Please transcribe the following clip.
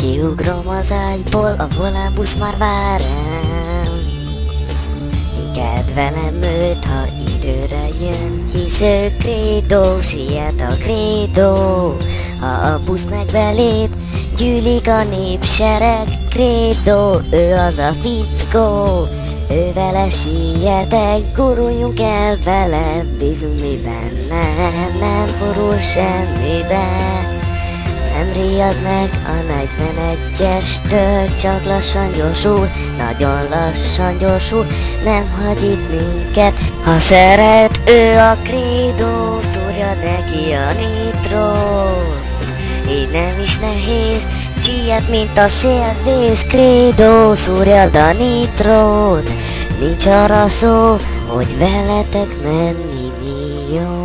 Kiugrom az ágyból, a volánbusz már vár rám. Inkább velem őt, ha időre jön, hisz ő Credo, siet a Credo. Ha a busz megbelép, gyűlik a népsereg, Credo, ő az a fickó. Ő vele sietek, guruljunk el vele, bízunk mi benne, nem borul semmibe. Nem riad meg a 41-estől, csak lassan gyorsul, nagyon lassan gyorsul, nem hagy itt minket. Ha szeret ő a Credo, szúrja neki a nitrót, így nem is nehéz, siet mint a szélvész, Credo, szúrjad a nitrót. Nincs arra szó, hogy veletek menni mi jó.